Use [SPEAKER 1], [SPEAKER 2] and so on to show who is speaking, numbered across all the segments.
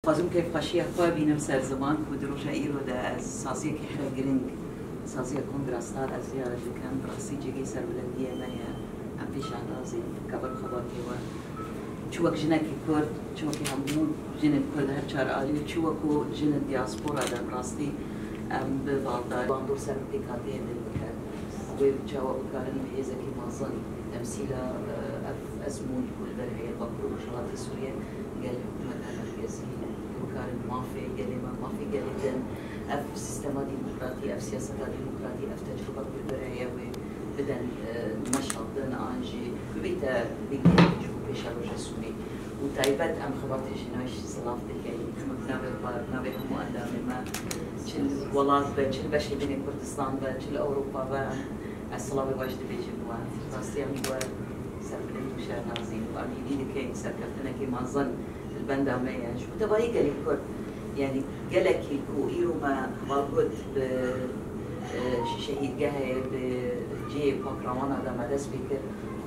[SPEAKER 1] قازم كيف خشيه خوابي نفس الزمان كودروجا إيرو دا سازية كحرة جرينج سازية كونغراسات أزياء كان براسي جيجي سر بلندية ما هي عم في شهنازي كبر خباتي و شوك جنكي كرد شوكي همو جن كرد هرشار آلي شوكو جن الدياسبورا دا براستي ببالدار باندور سر بيكاتين بالبكار وبجاوا بكارن بهيزة كي مازن تمثيلا أزمون كل برهي بقرو شغلات سوريا قال الحكومة المركزية بكارن مافي قال ما في قال دن اف سيستما ديمقراطي اف سياسة ديمقراطي اف تجربة بالبرهي بدن نشاط دن انجي ببيتا بيجي يجوا بيشا رجع سوري وتايبت ام خبرت جناش صلاف دكي نابي بار نابي هم أندام ما شل ولاد بشل بشي بين كردستان بشل أوروبا با الصلاة واجد بيجي بوان راستي ام بوان سربلين مشار نازين وأمي دي دكي سركفتنا كي ما ظن البندا ما يعني شو تبغي قالي كرد يعني قالك كو إيرو ما موجود ب شهيد جاهي بجي بكرامانا دا مدرس بكر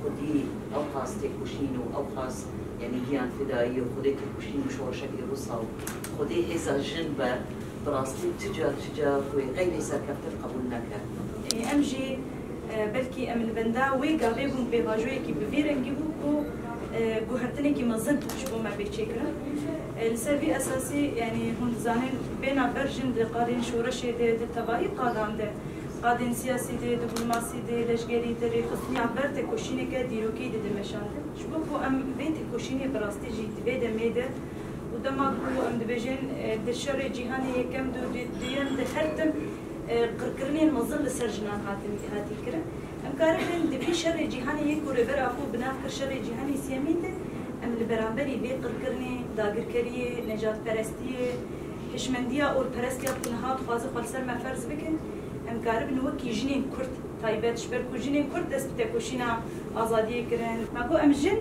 [SPEAKER 1] خدي أو خاص تكوشينو أو خاص يعني جيان فدائي وخدي تكوشينو شو شكل روسا خدي هذا جنبه براستي تجا غير سركفت قبول نكر
[SPEAKER 2] يعني أمجي بلكي أم البندا ويقابلهم بواجوي كي بفيرن جيبوكو جوهرتني كي مزن تشبو ما بيتشكرا السبب أساسي يعني هون زاهن بين برجن لقادين شورش ده التباهي قادم ده قادين سياسي ده دبلوماسي ده لشجري تاريخ خصني عبرت كوشيني كديروكي ده مشان شبوكو أم بنت كوشيني براستي جيت بيدا ميدا ودماغو أم دبجن دشر جهاني كم دو ديان دهرتم قرقرني المظل سرجنا هاتي كرا أم كارفين دبي شر جهاني يكور برا أخو بنافكر شر جهاني سيامين ده ام البرامبري بي قرقرني داگرکریه نجات پرستیه هشمندیه اور پرستیه تنها خوازه خالصر ما فرض بکن ام قارب نوکی جنین کرد تایبت شبر کو جنین کرد دست بتکوشینا آزادی کرن ما کو ام جن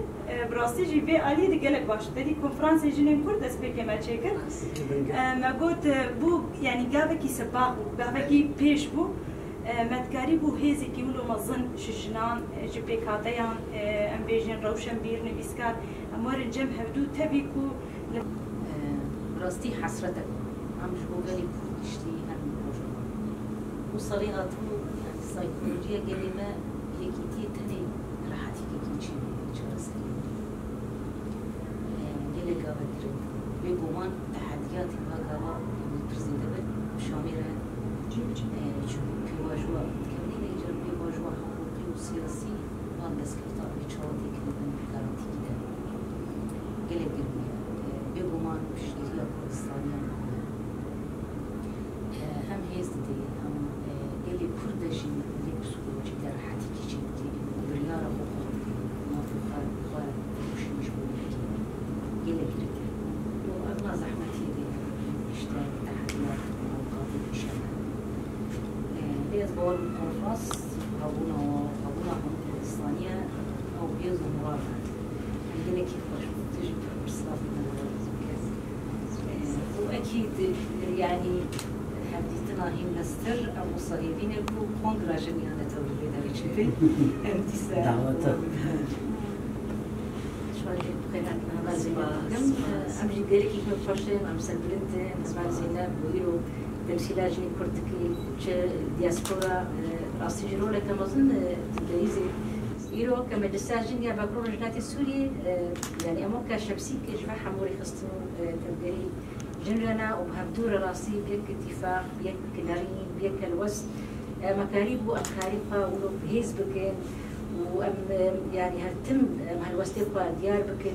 [SPEAKER 2] براستی جی بی علی دگلک باش دی کنفرانس جنین کرد دست بکم چیکر ما قلت بو يعني قابكي سباق قابكي بيش بو مدكاري بو هيزي كي ولو مظن شجنان جبي كاتيان ام بيجن روشن بير نبيسكار امور الجم هبدو تبيكو
[SPEAKER 3] براستي حسرتك عم جوغالي كردشتي هم موجود وصريغاتو السايكولوجيا قليمة يكيتي تني راحتي كيكيتشي جرسي قلي قابا درد بيبومان تحدياتي باقاوا يمترزين دبل شاميرا بواجوة كمنين يجرب بواجوة حقوقي وسياسي وان دسكرتا بيشارتي كنبن بكارتي كده قلب قلبي بيقومان بشريكية كردستانية هم هيزدي هم قلب كردجي اللي بسكوجي در حتي كيجي بريارة أخرى ما في خار وش مشغول قلب قلبي وأغلى زحمتي دي اشتغل تحديات وأوقات الشمال بيز بول كونفرنس أبونا هم كردستانية أو بيز مرافع عندنا كيف باش تجي فرصة وأكيد يعني حديثنا هم نستر أو صهيبين يكون كونغرا جميعنا تولي بينا بيشوفي امتساء
[SPEAKER 4] دعوة
[SPEAKER 3] شوية بخيرات هذا زمان أمجي قالك يكون فرشة أم سلبلنت نسمع زينب ويرو تمثيلا جني كردكي دياسبورا راسي جرولة كمظن تدريزي إيرو كمجلسات جنيا بكرون جنات السوري يعني أموكا شمسي كجمع حموري خصنو تبدري جنرنا وبهبدور راسي بيك اتفاق بيك نارين بيك الوسط مكاريب وأمكاريبها ولو بهيز بكن وأم يعني هتم هالوسط يبقى ديار بكن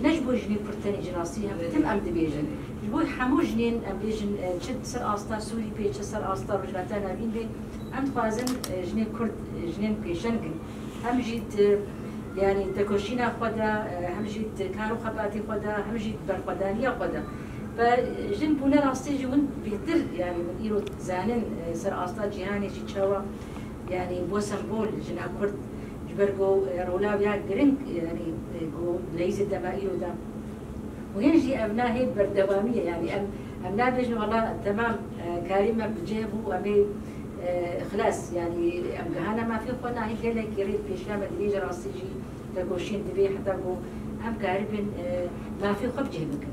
[SPEAKER 3] نجبو جنين كرتاني جراسي هم تم أم دبيجن جبو حمو جنين أم بيجن شد سر آستا سوري بيش سر آستا رجلاتانا بين بي أم خوازن جنين كرد جنين بيشنجن هم جيت يعني تكوشينا خدا هم جيت كارو خباتي خدا هم جيت برخدانية خدا فجن بونا راسي جون بيتر يعني من إيرو زانن سر آستا جهاني شيتشاوا يعني بو سمبول جنا كرد جبرجو رولا بيا جرينك يعني جو ليز الدمائر ده ويجي أبنائي بردوامية يعني أبناء بيجن والله تمام كريمة بجيبه أمي خلاص يعني أمجهنا ما في خنا هي قال لك يريد بيشام اللي يجي راسيجي تقوشين تبي حتى أم كاربين ما في خب جيبك